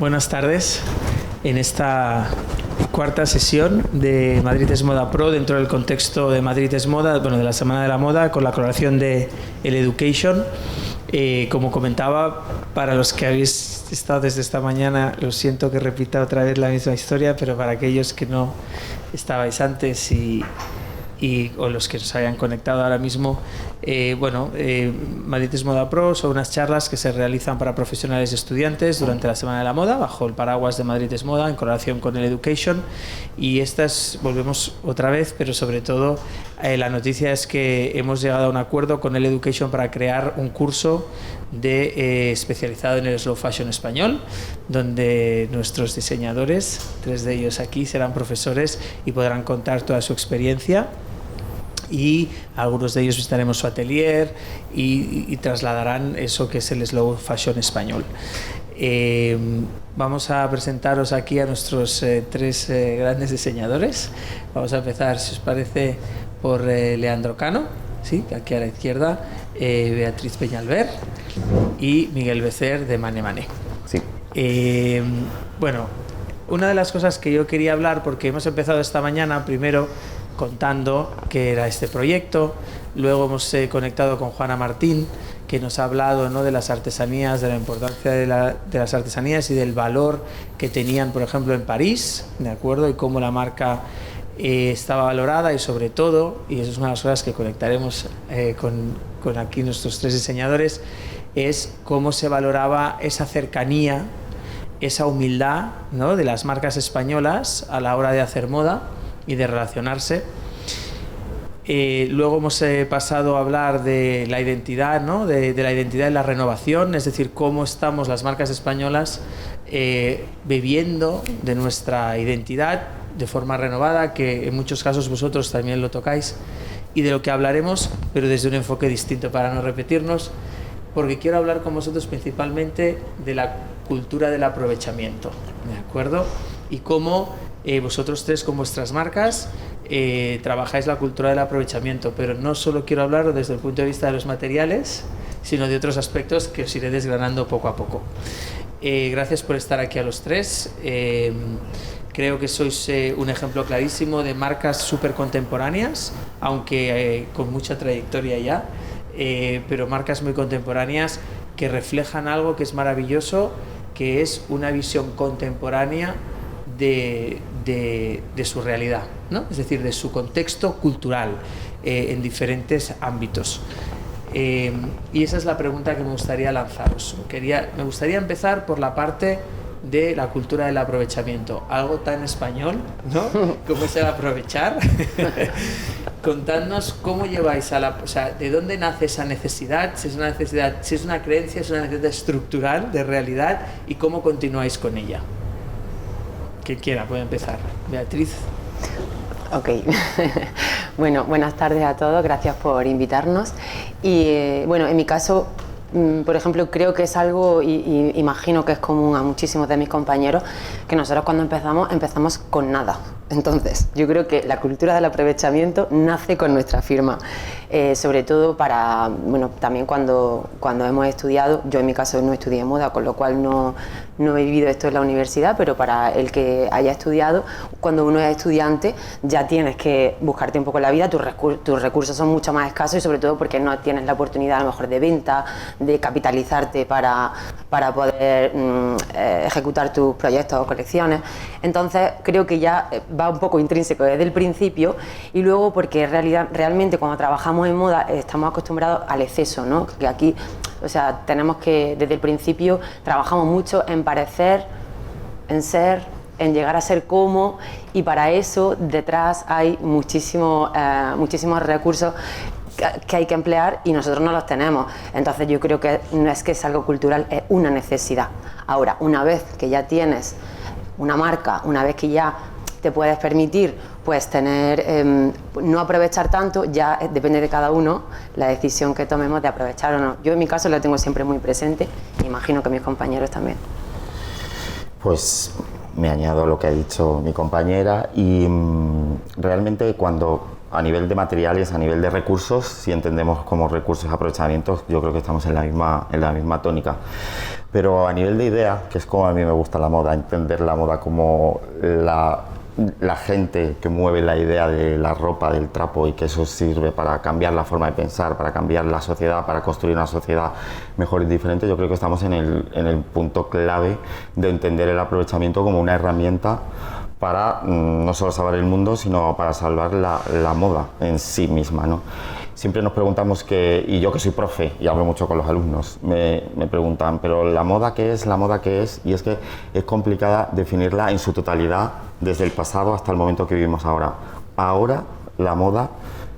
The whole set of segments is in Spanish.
Buenas tardes. En esta cuarta sesión de Madrid es Moda Pro, dentro del contexto de Madrid es Moda, bueno, de la Semana de la Moda, con la colaboración de El Education. Como comentaba, para los que habéis estado desde esta mañana, lo siento que repita otra vez la misma historia, pero para aquellos que no estabais antes o los que se hayan conectado ahora mismo, Madrid es Moda Pro son unas charlas que se realizan para profesionales y estudiantes durante la Semana de la Moda, bajo el paraguas de Madrid es Moda, en colaboración con el Education. Y volvemos otra vez, pero sobre todo la noticia es que hemos llegado a un acuerdo con el Education para crear un curso especializado en el slow fashion español, donde nuestros diseñadores, 3 de ellos aquí, serán profesores y podrán contar toda su experiencia. Y algunos de ellos visitaremos su atelier y trasladarán eso que es el slow fashion español. Vamos a presentaros aquí a nuestros 3 grandes diseñadores. Vamos a empezar, si os parece, por Leandro Cano, ¿sí? Aquí a la izquierda, Beatriz Peñalver y Miguel Becer de Mane Mane. Sí. Una de las cosas que yo quería hablar, porque hemos empezado esta mañana primero contando qué era este proyecto, luego hemos conectado con Juana Martín, que nos ha hablado, ¿no?, de las artesanías, de la importancia de las artesanías y del valor que tenían, por ejemplo, en París, ¿de acuerdo? Y cómo la marca estaba valorada, y sobre todo, y eso es una de las cosas que conectaremos con aquí nuestros 3 diseñadores, es cómo se valoraba esa cercanía, esa humildad, ¿no?, de las marcas españolas a la hora de hacer moda y de relacionarse. Luego hemos pasado a hablar de la identidad, ¿no?, de la identidad y la renovación, es decir, cómo estamos las marcas españolas bebiendo de nuestra identidad de forma renovada, que en muchos casos vosotros también lo tocáis, y de lo que hablaremos, pero desde un enfoque distinto para no repetirnos, porque quiero hablar con vosotros principalmente de la cultura del aprovechamiento, ¿de acuerdo? Y cómo vosotros 3 con vuestras marcas trabajáis la cultura del aprovechamiento, pero no solo quiero hablar desde el punto de vista de los materiales, sino de otros aspectos que os iré desgranando poco a poco. Gracias por estar aquí a los 3. Creo que sois un ejemplo clarísimo de marcas súper contemporáneas, aunque con mucha trayectoria ya, pero marcas muy contemporáneas que reflejan algo que es maravilloso, que es una visión contemporánea de su realidad, ¿no? Es decir, de su contexto cultural en diferentes ámbitos. Y esa es la pregunta que me gustaría lanzaros. Me gustaría empezar por la parte de la cultura del aprovechamiento, algo tan español, ¿no?, como es el aprovechar. Contadnos cómo lleváis de dónde nace esa necesidad, si es una necesidad, si es una creencia, si es una necesidad estructural de realidad, y cómo continuáis con ella. Quien quiera puede empezar. Beatriz. Ok. Bueno, buenas tardes a todos, gracias por invitarnos. Y en mi caso, por ejemplo, creo que es algo, y imagino que es común a muchísimos de mis compañeros, que nosotros cuando empezamos con nada. Entonces, yo creo que la cultura del aprovechamiento nace con nuestra firma, sobre todo también cuando hemos estudiado. Yo en mi caso no estudié moda, con lo cual no he vivido esto en la universidad, pero para el que haya estudiado, cuando uno es estudiante ya tienes que buscarte un poco la vida, tus recursos son mucho más escasos, y sobre todo porque no tienes la oportunidad a lo mejor de venta, de capitalizarte para poder ejecutar tus proyectos o colecciones. Entonces creo que ya va un poco intrínseco desde el principio, y luego porque realmente cuando trabajamos en moda estamos acostumbrados al exceso, ¿no? Que aquí, tenemos que desde el principio trabajamos mucho en parecer, en ser, en llegar a ser como, y para eso detrás hay muchísimos recursos que hay que emplear, y nosotros no los tenemos. Entonces yo creo que no es que es algo cultural, es una necesidad. Ahora, una vez que ya tienes una marca, una vez que ya te puedes permitir pues tener, no aprovechar tanto, ya depende de cada uno la decisión que tomemos de aprovechar o no. Yo en mi caso la tengo siempre muy presente, imagino que mis compañeros también. Pues me añado a lo que ha dicho mi compañera, y realmente cuando a nivel de materiales, a nivel de recursos, si entendemos como recursos aprovechamientos, yo creo que estamos en la misma tónica. Pero a nivel de idea, que es como a mí me gusta la moda, entender la moda como la gente que mueve la idea de la ropa, del trapo, y que eso sirve para cambiar la forma de pensar, para cambiar la sociedad, para construir una sociedad mejor y diferente. Yo creo que estamos en el punto clave de entender el aprovechamiento como una herramienta para no solo salvar el mundo, sino para salvar la moda en sí misma, ¿no? Siempre nos preguntamos y yo que soy profe y hablo mucho con los alumnos, me preguntan, pero ¿la moda qué es? ¿La moda qué es? Y es que es complicada definirla en su totalidad desde el pasado hasta el momento que vivimos ahora. Ahora la moda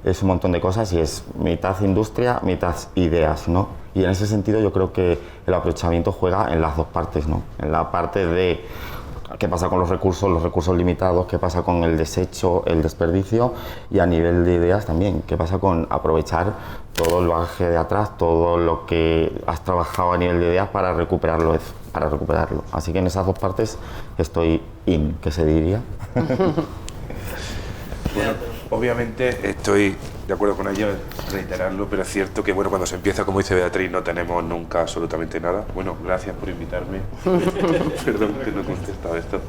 es un montón de cosas y es mitad industria, mitad ideas, ¿no? Y en ese sentido yo creo que el aprovechamiento juega en las dos partes, ¿no? En la parte de qué pasa con los recursos limitados, qué pasa con el desecho, el desperdicio, y a nivel de ideas también, qué pasa con aprovechar todo el bagaje de atrás, todo lo que has trabajado a nivel de ideas para recuperarlo. Así que en esas dos partes estoy que se diría. Bueno, obviamente estoy de acuerdo con ella, reiterarlo, pero es cierto que bueno, cuando se empieza, como dice Beatriz, no tenemos nunca absolutamente nada. Bueno, gracias por invitarme. Perdón que no he contestado esto.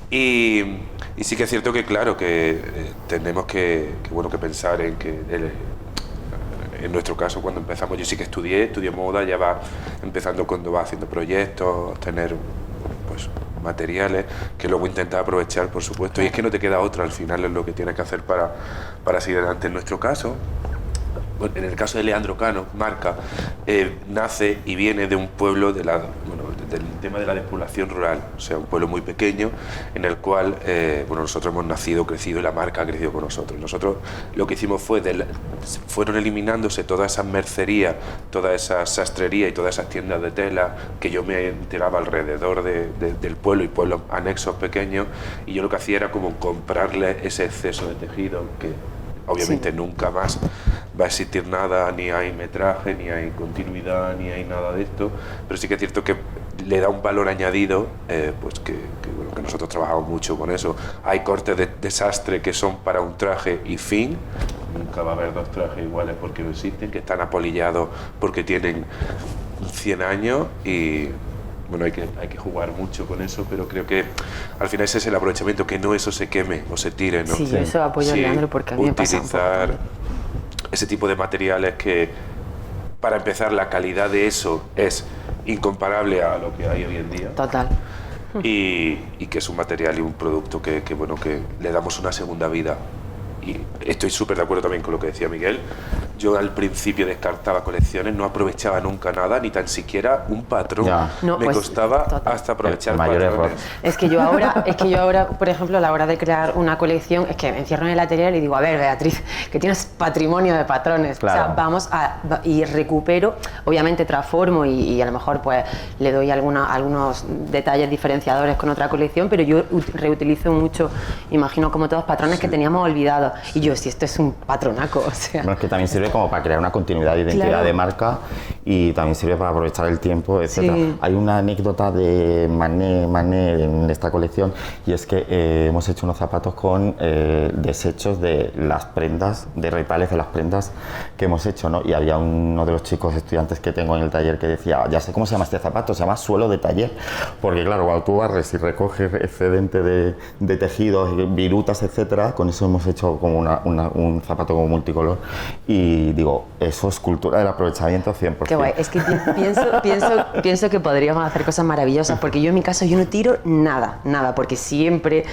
Y sí que es cierto que claro, que tenemos que pensar en que en nuestro caso, cuando empezamos, yo sí que estudié moda, ya va empezando cuando va haciendo proyectos, tener pues materiales que luego intentas aprovechar, por supuesto, y es que no te queda otra, al final es lo que tienes que hacer para seguir adelante. En nuestro caso, en el caso de Leandro Cano, Marca, nace y viene de un pueblo del tema de la despoblación rural, o sea, un pueblo muy pequeño en el cual nosotros hemos nacido, crecido, y la marca ha crecido con nosotros. Nosotros lo que hicimos fueron eliminándose todas esas mercerías, toda esa sastrería y todas esas tiendas de tela que yo me enteraba alrededor del pueblo y pueblos anexos pequeños, y yo lo que hacía era como comprarle ese exceso de tejido que obviamente nunca más va a existir nada, ni hay metraje, ni hay continuidad, ni hay nada de esto, pero sí que es cierto que le da un valor añadido, pues que nosotros trabajamos mucho con eso. Hay cortes de desastre que son para un traje y fin, nunca va a haber dos trajes iguales porque no existen, que están apolillados porque tienen 100 años y bueno, hay que jugar mucho con eso, pero creo que al final ese es el aprovechamiento, que no eso se queme o se tire, ¿no? Sí, yo eso apoyo a Leandro, porque a mí me pasa un poco utilizar ese tipo de materiales que, para empezar, la calidad de eso es incomparable a lo que hay hoy en día. Total. Y que es un material y un producto que le damos una segunda vida. Y estoy súper de acuerdo también con lo que decía Miguel. Yo al principio descartaba colecciones, no aprovechaba nunca nada, ni tan siquiera un patrón. No, me pues, costaba total. hasta aprovechar mayor error. patrones. Es que yo ahora, por ejemplo, a la hora de crear una colección, es que me encierro en el atelier y digo, a ver, Beatriz, que tienes patrimonio de patrones. Claro. O sea, y recupero, obviamente transformo y a lo mejor pues le doy algunos detalles diferenciadores con otra colección, pero yo reutilizo mucho, imagino, como todos patrones que teníamos olvidados. Y yo, si esto es un patronaco, o sea. Bueno, es que también sirve como para crear una continuidad de identidad, Claro. de marca, y también sirve para aprovechar el tiempo, etc. Sí. Hay una anécdota de Mané en esta colección, y es que hemos hecho unos zapatos con desechos de las prendas, de retales de las prendas que hemos hecho, ¿no? Y había uno de los chicos estudiantes que tengo en el taller que decía, ya sé cómo se llama este zapato, se llama suelo de taller, porque claro, cuando tú barres y recoges excedente de tejidos, virutas, etcétera, con eso hemos hecho como un zapato como multicolor, y digo, eso es cultura del aprovechamiento 100%. Qué guay, es que pienso que podríamos hacer cosas maravillosas, porque yo en mi caso yo no tiro nada, porque siempre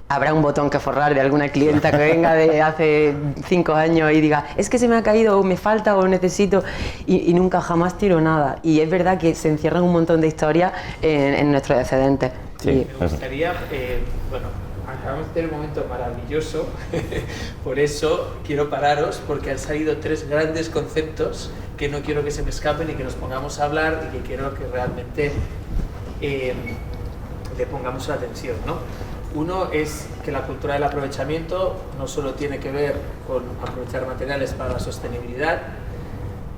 habrá un botón que forrar de alguna clienta que venga de hace 5 años y diga, es que se me ha caído, o me falta, o necesito, y nunca jamás tiro nada. Y es verdad que se encierran un montón de historias en nuestros excedentes. Sí. Me gustaría, acabamos de tener un momento maravilloso, por eso quiero pararos, porque han salido 3 grandes conceptos que no quiero que se me escapen y que nos pongamos a hablar y que quiero que realmente le pongamos la atención, ¿no? Uno es que la cultura del aprovechamiento no solo tiene que ver con aprovechar materiales para la sostenibilidad,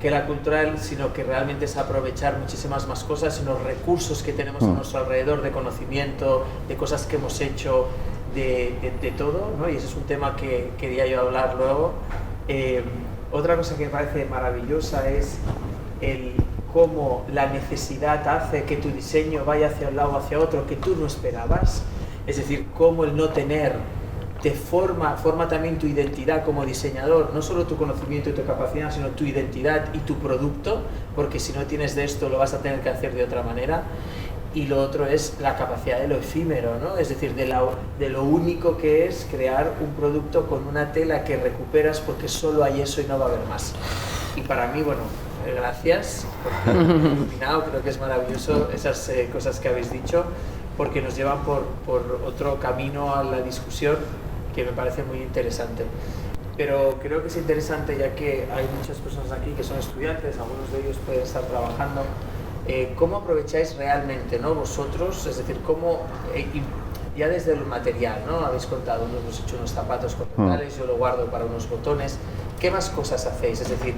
que la cultural, sino que realmente es aprovechar muchísimas más cosas, los recursos que tenemos a nuestro alrededor, de conocimiento, de cosas que hemos hecho, de todo, ¿no? Y ese es un tema que quería yo hablar luego. Otra cosa que me parece maravillosa es el cómo la necesidad hace que tu diseño vaya hacia un lado o hacia otro que tú no esperabas. Es decir, cómo el no tener te forma también tu identidad como diseñador, no solo tu conocimiento y tu capacidad, sino tu identidad y tu producto, porque si no tienes de esto lo vas a tener que hacer de otra manera. Y lo otro es la capacidad de lo efímero, ¿no? Es decir, de lo único que es crear un producto con una tela que recuperas porque solo hay eso y no va a haber más. Y para mí, bueno, gracias, porque me he iluminado, creo que es maravilloso esas cosas que habéis dicho, porque nos llevan por otro camino a la discusión que me parece muy interesante. Pero creo que es interesante, ya que hay muchas personas aquí que son estudiantes, algunos de ellos pueden estar trabajando, ¿cómo aprovecháis realmente, ¿no? Vosotros? Es decir, ¿cómo, ya desde el material, ¿no? Habéis contado, unos hemos hecho unos zapatos con pedales, yo lo guardo para unos botones. ¿Qué más cosas hacéis? Es decir,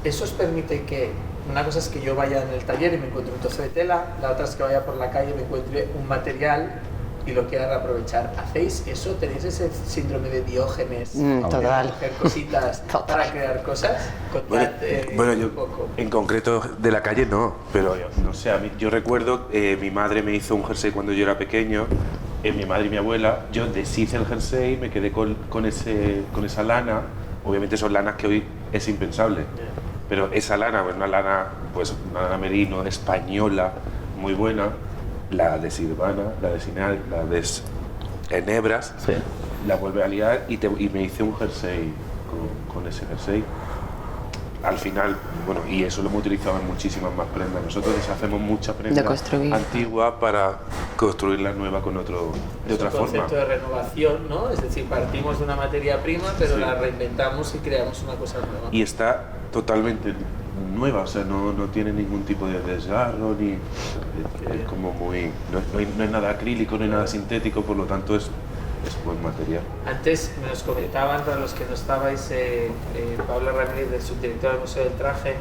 eso os permite que, una cosa es que yo vaya en el taller y me encuentre un trozo de tela, la otra es que vaya por la calle y me encuentre un material y lo quiera reaprovechar. ¿Hacéis eso? ¿Tenéis ese síndrome de Diógenes? Total. De hacer cositas para crear cosas. Bueno, yo en concreto de la calle no, pero no sé, yo recuerdo, mi madre me hizo un jersey cuando yo era pequeño, mi madre y mi abuela, yo deshice el jersey, me quedé con esa lana, obviamente son lanas que hoy es impensable, pero esa lana, una lana merino española, muy buena, la de Silvana, la de Sinal, la de Enebras, sí. La vuelve a liar y me hice un jersey con ese jersey. Al final, bueno, y eso lo hemos utilizado en muchísimas más prendas. Nosotros deshacemos mucha prenda antigua para construirla nueva de otra forma. Es un concepto de renovación, ¿no? Es decir, partimos de una materia prima, pero la reinventamos y creamos una cosa nueva. Y está totalmente nueva, o sea, no tiene ningún tipo de desgarro, ni es como muy... No es nada acrílico, no hay nada sintético, por lo tanto es buen material. Antes me los comentaban, para los que no estabais, Paula Ramírez, del subdirector del Museo del Traje,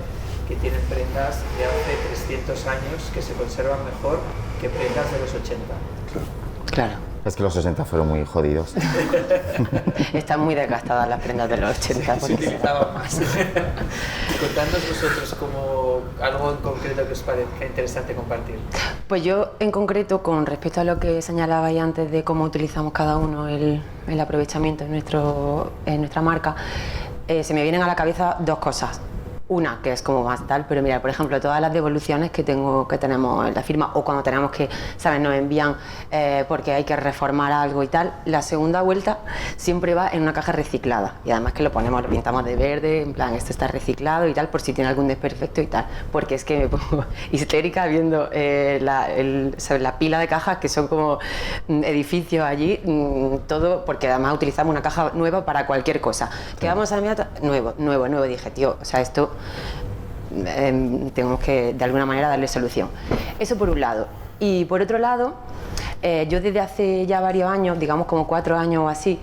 que tienen prendas de hace 300 años que se conservan mejor que prendas de los 80. Claro. Es que los 60 fueron muy jodidos. Están muy desgastadas las prendas de los 80. Se utilizaban más. Contadnos vosotros como algo en concreto que os parezca interesante compartir. Pues yo en concreto, con respecto a lo que señalabais antes de cómo utilizamos cada uno el aprovechamiento en nuestra marca, se me vienen a la cabeza dos cosas. Una, que es como más tal, pero mira, por ejemplo, todas las devoluciones que tenemos en la firma, o cuando tenemos que, ¿sabes?, nos envían porque hay que reformar algo y tal, la segunda vuelta siempre va en una caja reciclada. Y además que lo pintamos de verde, en plan, esto está reciclado y tal, por si tiene algún desperfecto y tal. Porque es que me pongo histérica viendo ¿sabes?, la pila de cajas que son como edificios allí, todo, porque además utilizamos una caja nueva para cualquier cosa. Que vamos a enviar nuevo. Dije, tío, o sea, esto tenemos que de alguna manera darle solución. Eso por un lado. Y por otro lado, yo desde hace ya varios años, digamos como 4 años o así,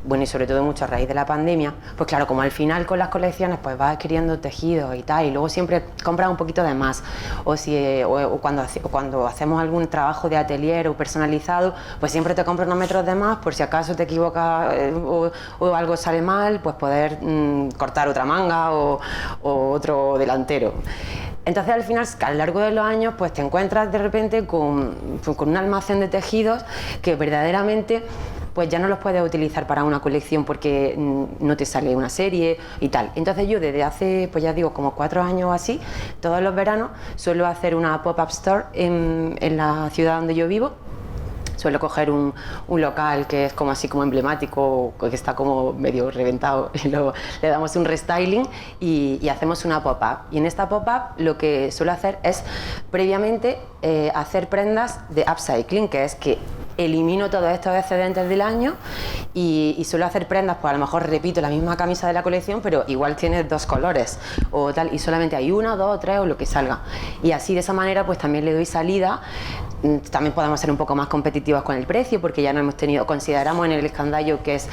bueno, y sobre todo mucho a raíz de la pandemia, pues claro, como al final con las colecciones pues vas adquiriendo tejidos y tal, y luego siempre compras un poquito de más, o cuando hacemos algún trabajo de atelier o personalizado, pues siempre te compras unos metros de más por si acaso te equivocas o algo sale mal, pues poder cortar otra manga o otro delantero. Entonces al final, a lo largo de los años, pues te encuentras de repente con un almacén de tejidos que verdaderamente pues ya no los puedes utilizar para una colección porque no te sale una serie y tal. Entonces yo desde hace, pues ya digo, como 4 años o así, todos los veranos suelo hacer una pop-up store en la ciudad donde yo vivo. Suelo coger un local que es como así como emblemático, que está como medio reventado, y luego le damos un restyling y hacemos una pop-up. Y en esta pop-up lo que suelo hacer es previamente hacer prendas de upcycling, que es que elimino todos estos excedentes del año y suelo hacer prendas, pues a lo mejor repito la misma camisa de la colección, pero igual tiene 2 colores o tal, y solamente hay 1, 2 o 3 o lo que salga. Y así de esa manera pues también le doy salida también podemos ser un poco más competitivos con el precio, porque ya no hemos tenido, consideramos en el escandallo que es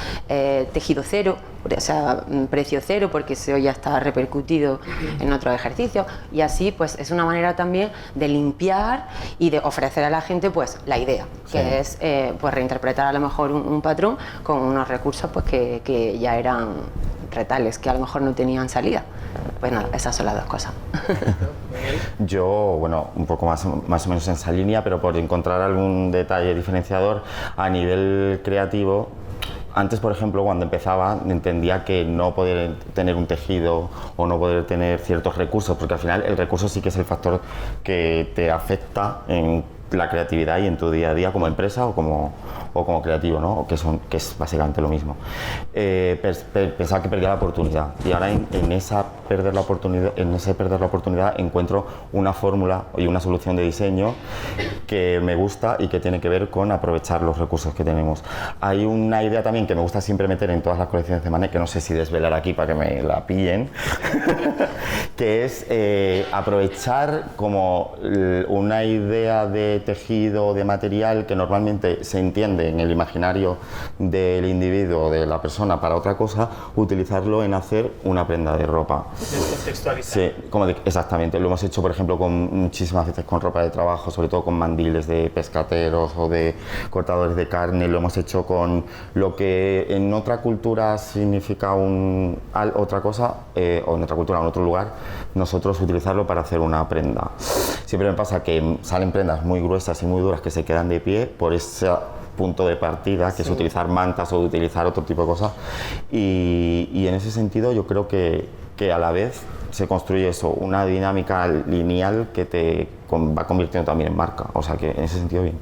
tejido cero, o sea, precio cero, porque eso ya está repercutido en otros ejercicios, y así pues es una manera también de limpiar y de ofrecer a la gente pues la idea, que es pues reinterpretar a lo mejor un patrón con unos recursos pues que ya eran retales, que a lo mejor no tenían salida. Pues nada, esas son las dos cosas. Yo, bueno, un poco más o menos en esa línea, pero por encontrar algún detalle diferenciador a nivel creativo. Antes, por ejemplo, cuando empezaba, entendía que no poder tener un tejido o no poder tener ciertos recursos, porque al final el recurso sí que es el factor que te afecta en la creatividad y en tu día a día como empresa o como creativo, ¿no? Que es básicamente lo mismo. Pensaba que perdía la oportunidad, y ahora en ese perder la oportunidad encuentro una fórmula y una solución de diseño que me gusta y que tiene que ver con aprovechar los recursos que tenemos. Hay una idea también que me gusta siempre meter en todas las colecciones de Manet, que no sé si desvelar aquí para que me la pillen, que es aprovechar como una idea de tejido, de material que normalmente se entiende en el imaginario del individuo, de la persona, para otra cosa, utilizarlo en hacer una prenda de ropa. Descontextualizar. Sí, exactamente. Lo hemos hecho, por ejemplo, muchísimas veces con ropa de trabajo, sobre todo con mandiles de pescateros o de cortadores de carne. Lo hemos hecho con lo que en otra cultura significa otra cosa, o en otra cultura, en otro lugar, nosotros utilizarlo para hacer una prenda. Siempre me pasa que salen prendas muy gruesas y muy duras que se quedan de pie por ese punto de partida, que es utilizar mantas o utilizar otro tipo de cosas, y en ese sentido yo creo que a la vez se construye eso, una dinámica lineal que te va convirtiendo también en marca, o sea que en ese sentido bien.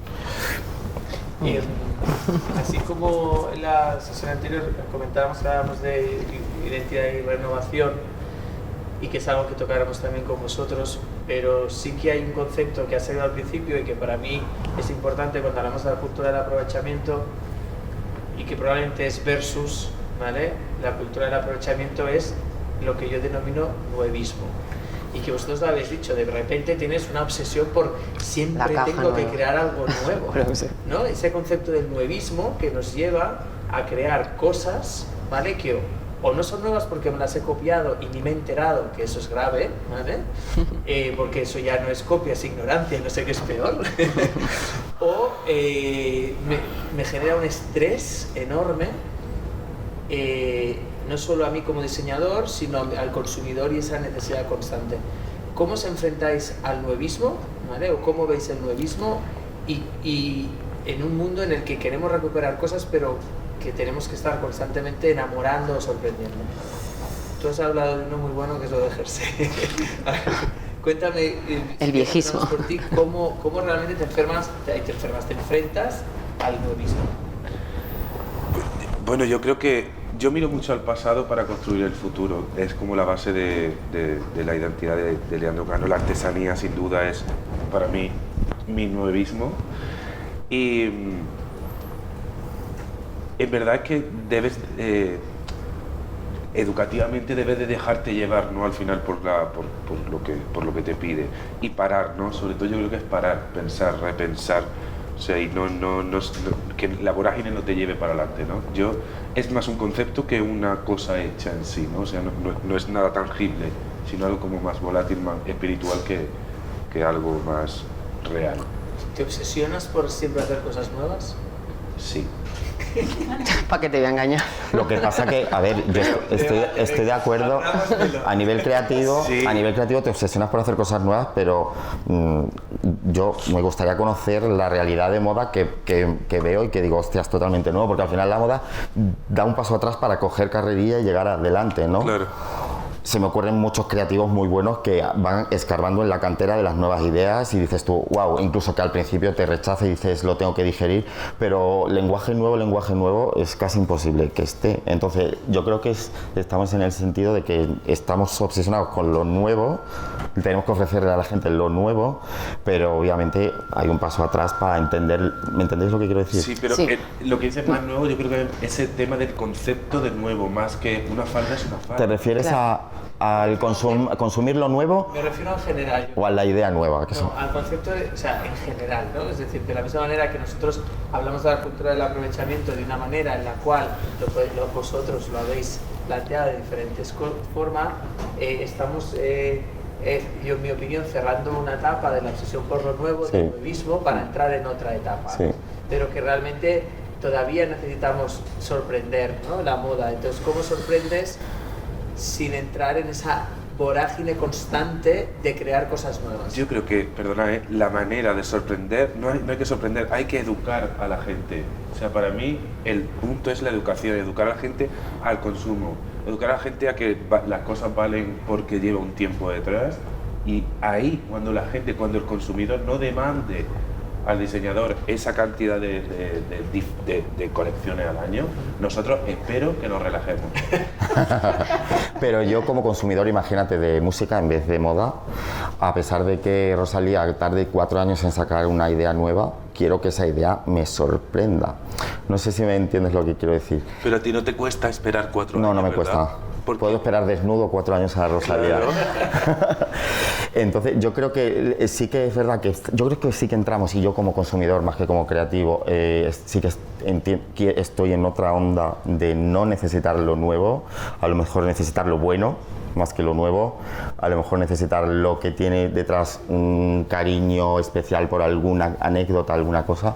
Así como en la sesión anterior comentábamos que hablábamos de identidad y renovación, y que es algo que tocáramos también con vosotros, pero sí que hay un concepto que ha salido al principio y que para mí es importante cuando hablamos de la cultura del aprovechamiento, y que probablemente es versus, ¿vale? La cultura del aprovechamiento es lo que yo denomino nuevismo, y que vosotros lo habéis dicho, de repente tienes una obsesión por siempre tengo que crear algo nuevo, ¿no? Ese concepto del nuevismo que nos lleva a crear cosas, ¿vale? Que o no son nuevas porque me las he copiado y ni me he enterado, que eso es grave, ¿vale? Porque eso ya no es copia, es ignorancia, no sé qué es peor. O me genera un estrés enorme, no solo a mí como diseñador, sino al consumidor, y esa necesidad constante. ¿Cómo os enfrentáis al nuevismo, ¿vale? O cómo veis el nuevismo y en un mundo en el que queremos recuperar cosas, pero que tenemos que estar constantemente enamorando o sorprendiendo? Tú has hablado de uno muy bueno, que es lo de Jersey. Cuéntame, el viejismo. Por ti, ¿cómo realmente te enfrentas al nuevismo? Bueno, yo creo que yo miro mucho al pasado para construir el futuro. Es como la base de la identidad de Leandro Cano. La artesanía, sin duda, es para mí mi nuevismo. Y en verdad es que debes, educativamente debes de dejarte llevar, ¿no? Al final por lo que te pide, y parar, ¿no? Sobre todo yo creo que es parar, pensar, repensar, o sea, y que la vorágine no te lleve para adelante, ¿no? Es más un concepto que una cosa hecha en sí, ¿no? O sea, no es nada tangible, sino algo como más volátil, más espiritual que algo más real. ¿Te obsesionas por siempre hacer cosas nuevas? Sí. ¿Para qué te voy a engañar? Lo que pasa que, a ver, yo estoy de acuerdo, a nivel creativo, sí. A nivel creativo te obsesionas por hacer cosas nuevas, pero yo me gustaría conocer la realidad de moda que veo y que digo, hostia, es totalmente nuevo, porque al final la moda da un paso atrás para coger carrerilla y llegar adelante, ¿no? Claro. Se me ocurren muchos creativos muy buenos que van escarbando en la cantera de las nuevas ideas y dices tú, wow, incluso que al principio te rechaza y dices, lo tengo que digerir, pero lenguaje nuevo es casi imposible que esté. Entonces yo creo que estamos en el sentido de que estamos obsesionados con lo nuevo, tenemos que ofrecerle a la gente lo nuevo, pero obviamente hay un paso atrás para entender. ¿Me entendéis lo que quiero decir? Sí, pero sí. Lo que dices más nuevo, yo creo que ese tema del concepto de nuevo, más que una falda es una falda. ¿Te refieres Claro. al consumir lo nuevo Me refiero en general. o a la idea nueva. No, al concepto, o sea, en general, ¿no? Es decir, de la misma manera que nosotros hablamos de la cultura del aprovechamiento de una manera en la cual vosotros lo habéis planteado de diferentes formas, estamos, yo en mi opinión, cerrando una etapa de la obsesión por lo nuevo, del nuevismo, para entrar en otra etapa. Sí. Pero que realmente todavía necesitamos sorprender, ¿no? La moda. Entonces, ¿cómo sorprendes sin entrar en esa vorágine constante de crear cosas nuevas? Yo creo que, perdona, la manera de sorprender, no hay que sorprender, hay que educar a la gente. O sea, para mí el punto es la educación, educar a la gente al consumo, educar a la gente a que las cosas valen porque lleva un tiempo detrás, y ahí cuando el consumidor no demande al diseñador esa cantidad de colecciones al año, nosotros espero que nos relajemos. Pero yo como consumidor, imagínate, de música en vez de moda, a pesar de que Rosalía tarde 4 años en sacar una idea nueva, quiero que esa idea me sorprenda. No sé si me entiendes lo que quiero decir. Pero a ti no te cuesta esperar 4 años, No me ¿verdad? cuesta. Puedo esperar desnudo 4 años a Rosalía. Claro. Entonces, yo creo que sí que es verdad que yo creo que sí que entramos, y yo como consumidor más que como creativo, sí que estoy en otra onda de no necesitar lo nuevo, a lo mejor necesitar lo bueno más que lo nuevo, a lo mejor necesitar lo que tiene detrás un cariño especial por alguna anécdota, alguna cosa,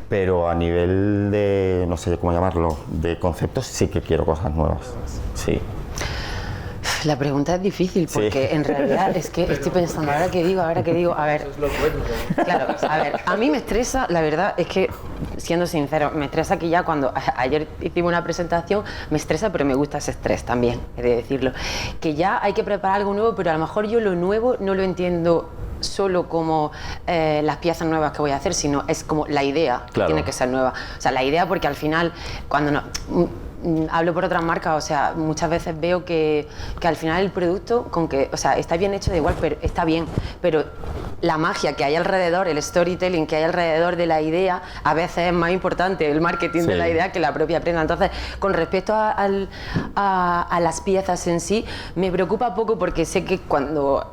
pero a nivel de, no sé cómo llamarlo, de conceptos, sí que quiero cosas nuevas, sí. La pregunta es difícil porque en realidad es que estoy pensando, ahora que digo, a ver, Eso es lo bueno. claro, a ver, a mí me estresa, la verdad es que, siendo sincero, me estresa que ya cuando ayer hicimos una presentación, me estresa, pero me gusta ese estrés también, he de decirlo, que ya hay que preparar algo nuevo, pero a lo mejor yo lo nuevo no lo entiendo solo como las piezas nuevas que voy a hacer, sino es como la idea que tiene que ser nueva. O sea, la idea, porque al final, cuando no... hablo por otras marcas, o sea, muchas veces veo que al final el producto, con que, o sea, está bien hecho, da igual, pero está bien, pero la magia que hay alrededor, el storytelling que hay alrededor de la idea, a veces es más importante el marketing de la idea que la propia prenda. Entonces, con respecto a las piezas en sí, me preocupa poco porque sé que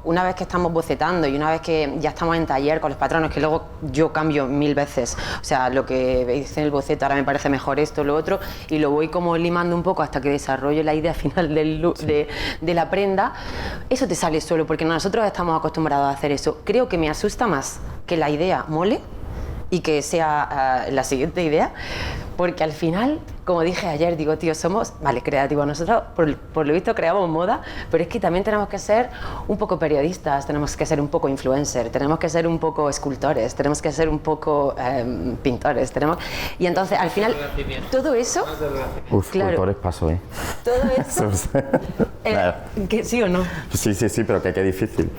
una vez que estamos bocetando y una vez que ya estamos en taller con los patrones, que luego yo cambio 1000 veces, o sea, lo que veis en el boceto ahora me parece mejor esto, lo otro, y lo voy como limando un poco hasta que desarrollo la idea final del look, de la prenda, eso te sale solo, porque nosotros estamos acostumbrados a hacer eso. Creo que me asusta más que la idea mole y que sea la siguiente idea, porque al final, como dije ayer, digo, tío, somos, vale, creativos, nosotros por lo visto creamos moda, pero es que también tenemos que ser un poco periodistas, tenemos que ser un poco influencer, tenemos que ser un poco escultores, tenemos que ser un poco pintores, y entonces al final todo eso, Uf, claro, cultores paso, todo eso, que sí o no, Sí, pero que qué difícil.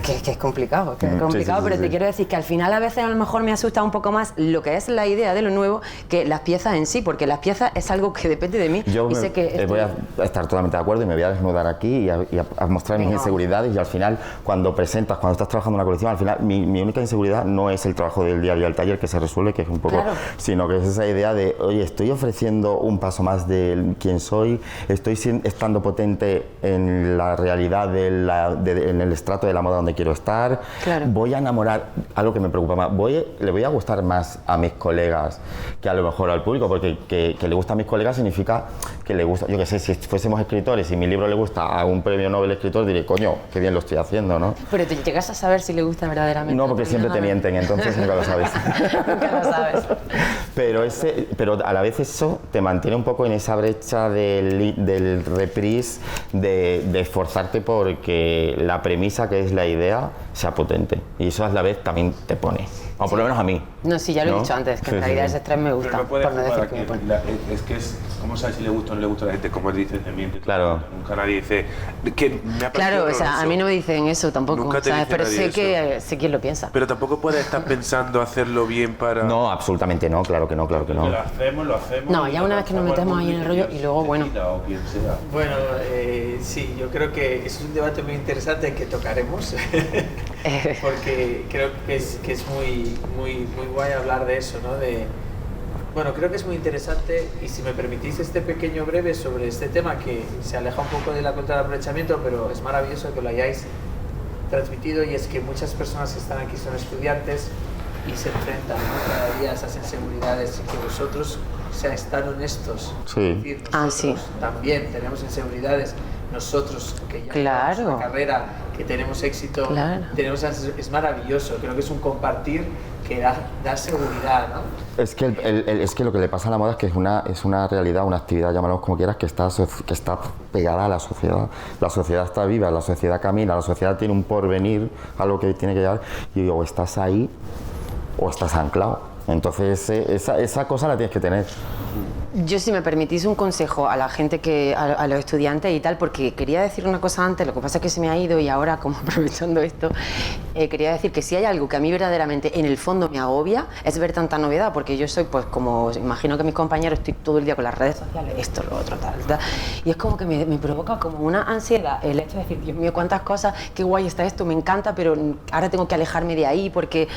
que es complicado, pero te quiero decir que al final a veces a lo mejor me asusta un poco más lo que es la idea de lo nuevo que las piezas en sí, porque las piezas es algo que depende de mí. Yo sé que voy a estar totalmente de acuerdo y me voy a desnudar aquí y a mostrar mis inseguridades, y al final cuando estás trabajando en una colección, al final mi única inseguridad no es el trabajo del día a día al taller que se resuelve, que es un poco, sino que es esa idea de, oye, estoy ofreciendo un paso más de quién soy, estoy estando potente en la realidad en el estrato de la moda donde quiero estar, voy a enamorar, algo que me preocupa más, le voy a gustar más a mis colegas que a lo mejor al público, porque que le gusta a mis colegas significa que le gusta, yo qué sé, si fuésemos escritores y mi libro le gusta a un premio Nobel escritor, diré, coño, qué bien lo estoy haciendo, ¿no? Pero te llegas a saber si le gusta verdaderamente. No, porque siempre te mienten, entonces nunca lo sabes. Nunca lo sabes. Pero a la vez eso te mantiene un poco en esa brecha del reprise, de esforzarte porque la premisa que es la idea sea potente, y eso a la vez también te pone, o por lo menos a mí. No, sí, ya lo he dicho antes, que en realidad ese estrés me gusta, pero por no decir que me pone. Es que es, ¿cómo sabes si le gusta o no le gusta a la gente? Como dicen de mí, claro. Nunca nadie dice que me ha parecido Claro, o sea, horroroso. a mí no me dicen eso tampoco, Nunca te ¿sabes? dice Pero nadie sé quién lo piensa. Pero tampoco puedes estar pensando hacerlo bien para... No, absolutamente no, claro que no. Lo hacemos. No, ya una vez que nos metemos ahí en el rollo y luego, bueno. O quien sea. Bueno, sí, yo creo que es un debate muy interesante que tocaremos, porque creo que es muy guay hablar de eso, ¿no? Bueno, creo que es muy interesante y si me permitís este pequeño breve sobre este tema que se aleja un poco de la cultura del aprovechamiento, pero es maravilloso que lo hayáis transmitido y es que muchas personas que están aquí son estudiantes y se enfrentan, ¿no?, cada día a esas inseguridades y que vosotros seáis tan honestos. Sí. Es decir, nosotros sí. también tenemos inseguridades, nosotros que ya Claro. tenemos una carrera, que tenemos éxito, Claro. es maravilloso, creo que es un compartir que da seguridad, ¿no? Es que, es que lo que le pasa a la moda es que es una realidad, una actividad, llámalo como quieras, que está pegada a la sociedad. La sociedad está viva, la sociedad camina, la sociedad tiene un porvenir a lo que tiene que llegar y o estás ahí o estás anclado. Entonces esa cosa la tienes que tener. Yo, si me permitís un consejo a la gente, a los estudiantes y tal, porque quería decir una cosa antes, lo que pasa es que se me ha ido y ahora, como aprovechando esto, quería decir que si hay algo que a mí verdaderamente en el fondo me agobia, es ver tanta novedad, porque yo soy, pues como imagino que mis compañeros, estoy todo el día con las redes sociales, esto, lo otro, tal, y es como que me provoca como una ansiedad el hecho de decir, Dios mío, cuántas cosas, qué guay está esto, me encanta, pero ahora tengo que alejarme de ahí porque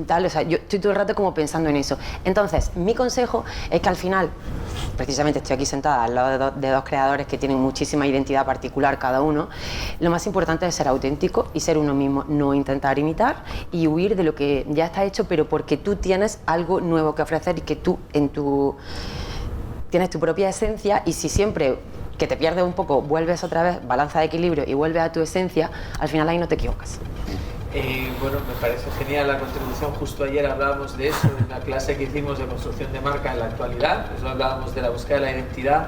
tal, o sea, yo estoy todo el rato como pensando en eso. Entonces, mi consejo es que al final, precisamente estoy aquí sentada al lado de dos creadores que tienen muchísima identidad particular cada uno, lo más importante es ser auténtico y ser uno mismo, no intentar imitar y huir de lo que ya está hecho, pero porque tú tienes algo nuevo que ofrecer y que tú tienes tu propia esencia, y si siempre que te pierdes un poco vuelves otra vez, balanza de equilibrio y vuelves a tu esencia, al final ahí no te equivocas. Bueno, me parece genial la contribución. Justo ayer hablábamos de eso en la clase que hicimos de construcción de marca en la actualidad. Pues hablábamos de la búsqueda de la identidad.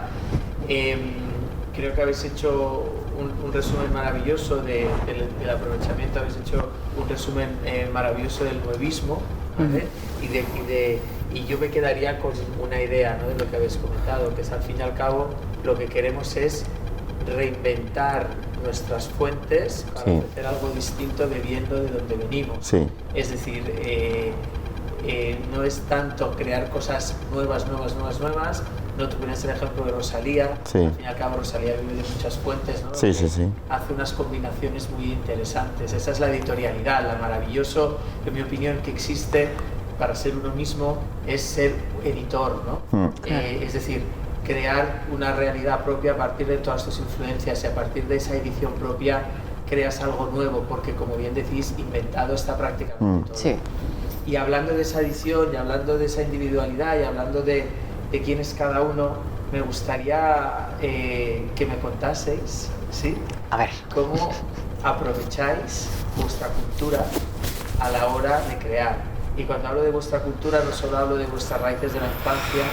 Creo que habéis hecho un resumen maravilloso del aprovechamiento, habéis hecho un resumen maravilloso del nuevismo, ¿vale? Y yo me quedaría con una idea, ¿no?, de lo que habéis comentado, que es al fin y al cabo lo que queremos es reinventar nuestras fuentes para Sí. ofrecer algo distinto bebiendo de donde venimos. Sí. Es decir, no es tanto crear cosas nuevas. No, tú ponías el ejemplo de Rosalía. Sí. Al fin y al cabo Rosalía vive de muchas fuentes, ¿no? Sí, sí, sí. Hace unas combinaciones muy interesantes. Esa es la editorialidad, la maravilloso, en mi opinión, que existe para ser uno mismo es ser editor, ¿no? Es decir, crear una realidad propia a partir de todas tus influencias y a partir de esa edición propia creas algo nuevo, porque como bien decís, inventado está prácticamente todo. Sí. Y hablando de esa edición y hablando de esa individualidad y hablando de quién es cada uno, me gustaría que me contaseis, ¿sí?, A ver. cómo aprovecháis vuestra cultura a la hora de crear. Y cuando hablo de vuestra cultura no solo hablo de vuestras raíces de la infancia,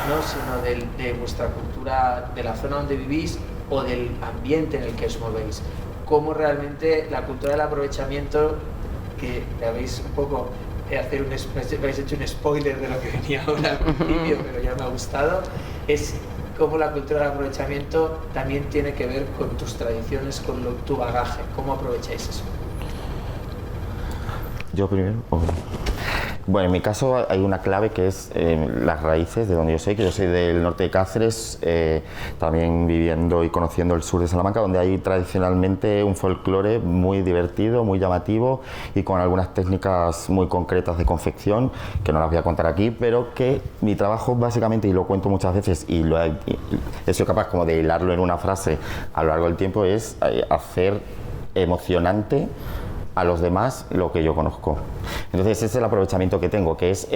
¿no?, sino de vuestra cultura, de la zona donde vivís o del ambiente en el que os movéis. Cómo realmente la cultura del aprovechamiento, que habéis un poco habéis hecho un spoiler de lo que venía ahora al principio, pero ya me ha gustado, es cómo la cultura del aprovechamiento también tiene que ver con tus tradiciones, con tu bagaje. ¿Cómo aprovecháis eso? ¿Yo primero? Bueno, en mi caso hay una clave que es las raíces de donde yo soy, que yo soy del norte de Cáceres, también viviendo y conociendo el sur de Salamanca, donde hay tradicionalmente un folclore muy divertido, muy llamativo y con algunas técnicas muy concretas de confección, que no las voy a contar aquí, pero que mi trabajo básicamente, y lo cuento muchas veces y he sido capaz como de hilarlo en una frase a lo largo del tiempo, es hacer emocionante a los demás lo que yo conozco. Entonces ese es el aprovechamiento que tengo, que es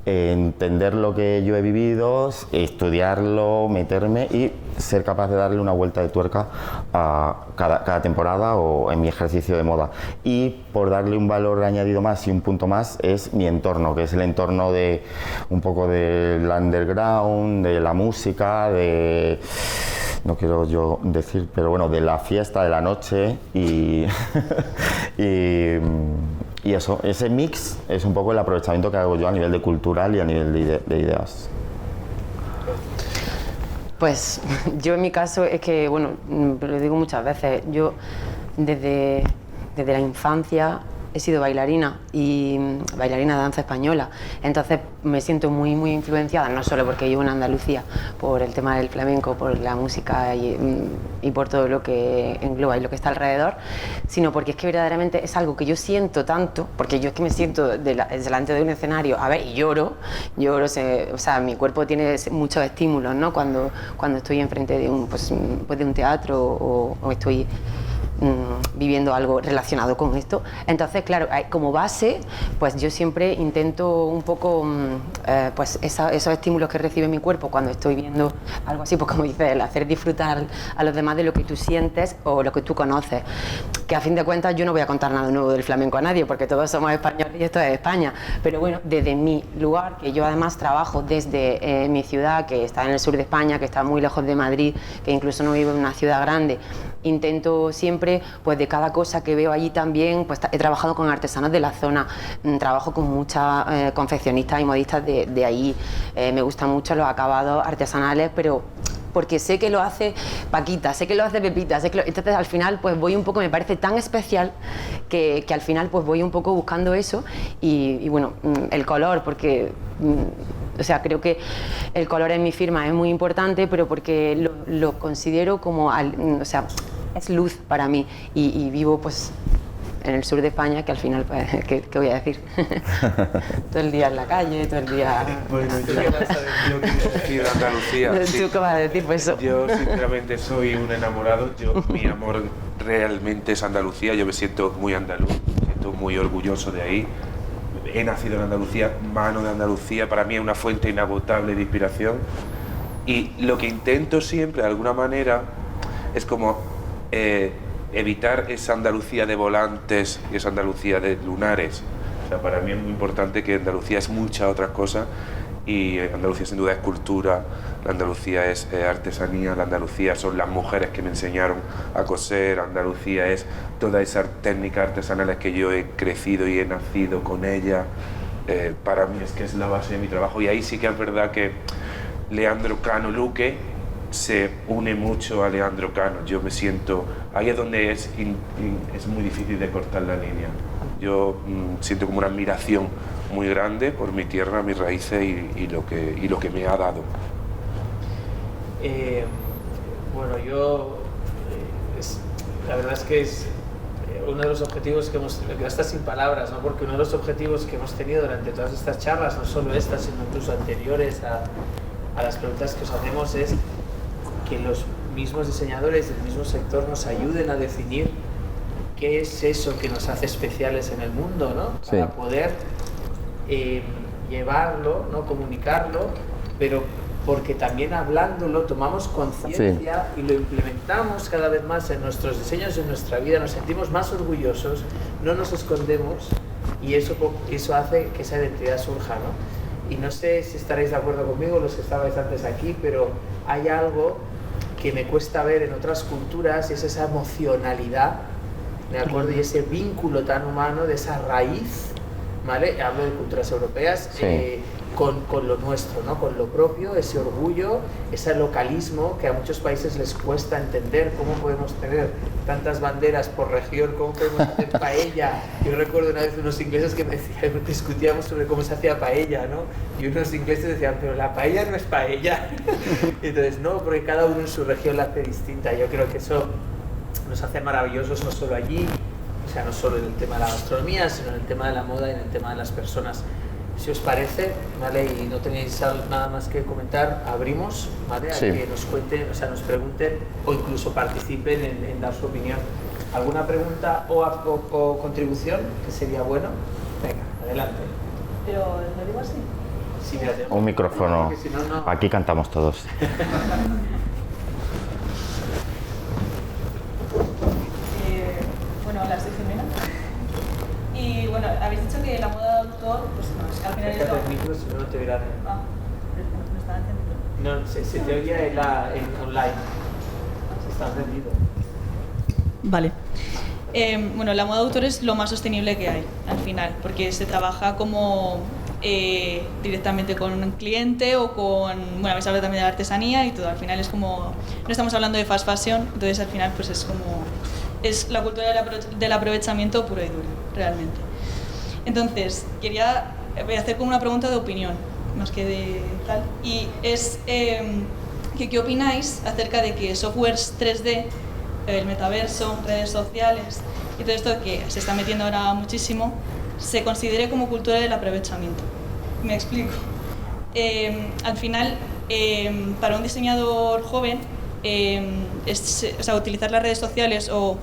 entender lo que yo he vivido, estudiarlo, meterme y ser capaz de darle una vuelta de tuerca a cada temporada o en mi ejercicio de moda. Y por darle un valor añadido más y un punto más es mi entorno, que es el entorno de un poco del underground, de la música, de... no quiero yo decir, pero bueno, de la fiesta, de la noche y eso, ese mix es un poco el aprovechamiento que hago yo a nivel de cultural y a nivel de ideas. Pues yo en mi caso es que, bueno, lo digo muchas veces, yo desde la infancia he sido bailarina y bailarina de danza española, entonces me siento muy muy influenciada, no solo porque vivo en Andalucía, por el tema del flamenco, por la música y por todo lo que engloba y lo que está alrededor, sino porque es que verdaderamente es algo que yo siento tanto, porque yo es que me siento delante de un escenario, a ver, y lloro, o sea, mi cuerpo tiene muchos estímulos, ¿no? Cuando estoy enfrente de un teatro o estoy viviendo algo relacionado con esto. Entonces, claro, como base, pues yo siempre intento un poco pues esos estímulos que recibe mi cuerpo cuando estoy viendo algo así, pues como dices, el hacer disfrutar a los demás de lo que tú sientes o lo que tú conoces, que a fin de cuentas yo no voy a contar nada nuevo del flamenco a nadie, porque todos somos españoles y esto es España, pero bueno, desde mi lugar, que yo además trabajo desde mi ciudad, que está en el sur de España, que está muy lejos de Madrid, que incluso no vivo en una ciudad grande, intento siempre, pues de cada cosa que veo allí también, pues he trabajado con artesanos de la zona, trabajo con muchas confeccionistas y modistas de ahí, me gustan mucho los acabados artesanales, pero porque sé que lo hace Paquita, sé que lo hace Pepita, entonces al final pues voy un poco, me parece tan especial que al final pues voy un poco buscando eso y bueno, el color, porque o sea, creo que el color en mi firma es muy importante, pero porque lo considero como, o sea, es luz para mí y vivo pues en el sur de España, que al final, pues, ¿qué voy a decir? Todo el día en la calle, todo el día... Bueno, yo quería decir Andalucía. ¿Tú qué vas a decir? Pues eso. Yo sinceramente soy un enamorado, mi amor realmente es Andalucía, yo me siento muy andaluz, me siento muy orgulloso de ahí. He nacido en Andalucía, mano de Andalucía, para mí es una fuente inagotable de inspiración y lo que intento siempre de alguna manera es como evitar esa Andalucía de volantes y esa Andalucía de lunares. O sea, para mí es muy importante que Andalucía es muchas otras cosas y Andalucía sin duda es cultura, la Andalucía es artesanía, la Andalucía son las mujeres que me enseñaron a coser, Andalucía es todas esas técnicas artesanales que yo he crecido y he nacido con ellas. Para mí es que es la base de mi trabajo y ahí sí que es verdad que Leandro Cano Luque se une mucho a Leandro Cano. Yo me siento, ahí es donde es muy difícil de cortar la línea. Yo siento como una admiración muy grande por mi tierra, mis raíces y lo que me ha dado. Bueno, yo la verdad es que es uno de los objetivos que hemos, que está sin palabras, ¿no? Porque uno de los objetivos que hemos tenido durante todas estas charlas, no solo estas, sino incluso anteriores a las preguntas que os hacemos, es que los mismos diseñadores del mismo sector nos ayuden a definir qué es eso que nos hace especiales en el mundo, ¿no? Sí. Para poder llevarlo, ¿no? Comunicarlo, pero porque también hablándolo tomamos conciencia y lo implementamos cada vez más en nuestros diseños, en nuestra vida, nos sentimos más orgullosos, no nos escondemos y eso hace que esa identidad surja, ¿no? Y no sé si estaréis de acuerdo conmigo, los que estabais antes aquí, pero hay algo que me cuesta ver en otras culturas y es esa emocionalidad, ¿de acuerdo? Y ese vínculo tan humano de esa raíz, ¿vale? Hablo de culturas europeas, sí. Con lo nuestro, ¿no? Con lo propio, ese orgullo, ese localismo que a muchos países les cuesta entender. ¿Cómo podemos tener tantas banderas por región? ¿Cómo podemos hacer paella? Yo recuerdo una vez unos ingleses que me decían, discutíamos sobre cómo se hacía paella, ¿no? Y unos ingleses decían, pero la paella no es paella. Y entonces, no, porque cada uno en su región la hace distinta. Yo creo que eso nos hace maravillosos, no solo allí, o sea, no solo en el tema de la gastronomía, sino en el tema de la moda y en el tema de las personas. Si os parece, ¿vale? Y no tenéis nada más que comentar, abrimos, ¿vale? A que nos cuenten, o sea, nos pregunten o incluso participen en dar su opinión. ¿Alguna pregunta o contribución que sería bueno? Venga, adelante. Pero lo digo así. Sí, mira, Un micrófono. Si no, no. Aquí cantamos todos. Bueno, hola, soy Jimena. Y bueno, habéis dicho que la moda de autor, pues no, es que al final es Acércate lo... al micro, si no, no te verán. Ah, ¿no está encendido? No, se te oye en online. Se está encendido. Vale. Bueno, la moda de autor es lo más sostenible que hay, al final, porque se trabaja como directamente con un cliente o con... Bueno, habéis hablado también de la artesanía y todo, al final es como... No estamos hablando de fast fashion, entonces al final pues es como... es la cultura del aprovechamiento puro y duro, realmente. Entonces, voy a hacer como una pregunta de opinión, más que de tal, y es que ¿qué opináis acerca de que softwares 3D, el metaverso, redes sociales y todo esto que se está metiendo ahora muchísimo, se considere como cultura del aprovechamiento? Me explico. Al final, para un diseñador joven, utilizar las redes sociales o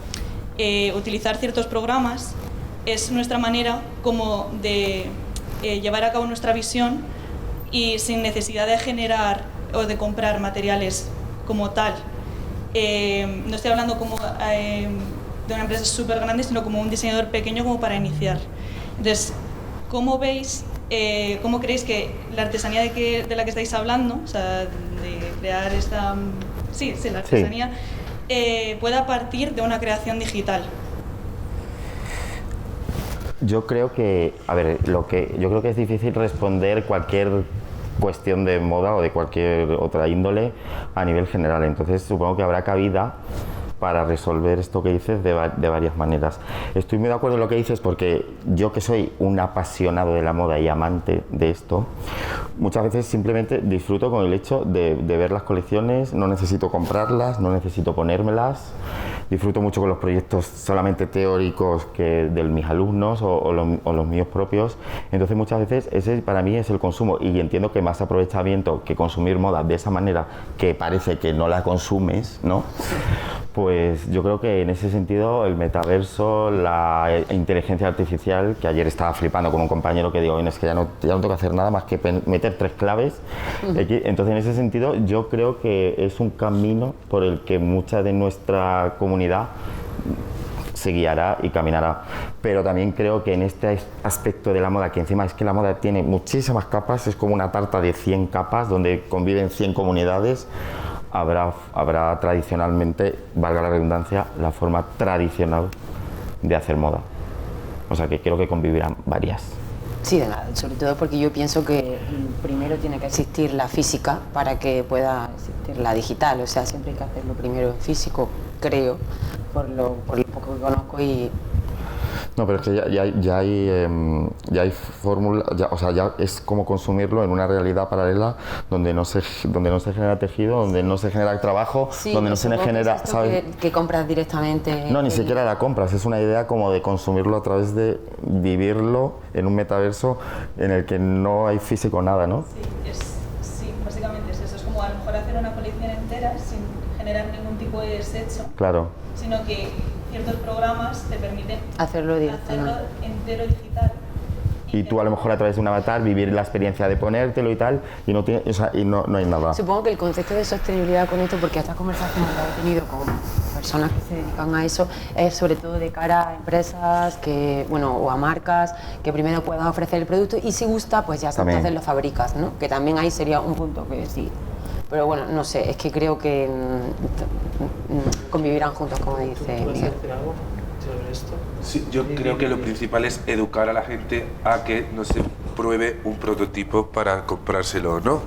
utilizar ciertos programas es nuestra manera como de llevar a cabo nuestra visión y sin necesidad de generar o de comprar materiales como tal. No estoy hablando como de una empresa súper grande, sino como un diseñador pequeño como para iniciar. Entonces, ¿cómo veis, cómo creéis que la artesanía de la que estáis hablando, o sea, de crear esta... Sí, la artesanía, pueda partir de una creación digital? Yo creo que, yo creo que es difícil responder cualquier cuestión de moda o de cualquier otra índole a nivel general, entonces supongo que habrá cabida para resolver esto que dices de varias maneras. Estoy muy de acuerdo en lo que dices porque yo, que soy un apasionado de la moda y amante de esto, muchas veces simplemente disfruto con el hecho de ver las colecciones, no necesito comprarlas, no necesito ponérmelas, disfruto mucho con los proyectos solamente teóricos de mis alumnos o los míos propios, entonces muchas veces ese para mí es el consumo, y entiendo que más aprovechamiento que consumir moda de esa manera que parece que no la consumes, ¿no? Pues yo creo que en ese sentido el metaverso, la inteligencia artificial, que ayer estaba flipando con un compañero que digo, es que ya no tengo que hacer nada más que meter 3 claves. Entonces en ese sentido yo creo que es un camino por el que mucha de nuestra comunidad se guiará y caminará, pero también creo que en este aspecto de la moda, que encima es que la moda tiene muchísimas capas, es como una tarta de 100 capas donde conviven 100 comunidades, habrá tradicionalmente, valga la redundancia, la forma tradicional de hacer moda. O sea que creo que convivirán varias. Sí, sobre todo porque yo pienso que primero tiene que existir la física para que pueda existir la digital. O sea, siempre hay que hacerlo primero en físico, creo, por lo poco que conozco. No, pero es que ya hay fórmula, o sea, ya es como consumirlo en una realidad paralela donde no se genera tejido, donde no se genera trabajo, sí, donde no se genera, ¿sabes? Que compras directamente. No, ni siquiera la compras, es una idea como de consumirlo a través de vivirlo en un metaverso en el que no hay físico nada, ¿no? Sí, básicamente es eso, es como a lo mejor hacer una colección entera sin generar ningún tipo de desecho. Claro. Sino que ciertos programas te permiten hacerlo entero digital. Y tú a lo mejor a través de un avatar vivir la experiencia de ponértelo y tal, y no hay nada. Supongo que el concepto de sostenibilidad con esto, porque estas conversaciones que he tenido con personas que se dedican a eso, es sobre todo de cara a empresas o a marcas que primero puedan ofrecer el producto y si gusta, pues ya entonces lo fabricas, ¿no? Que también ahí sería un punto que sí. Pero bueno, no sé, es que creo que convivirán juntos, como dice Miguel. ¿Puedes decir algo sobre esto? Sí, yo creo que lo principal es educar a la gente a que no se pruebe un prototipo para comprárselo o no.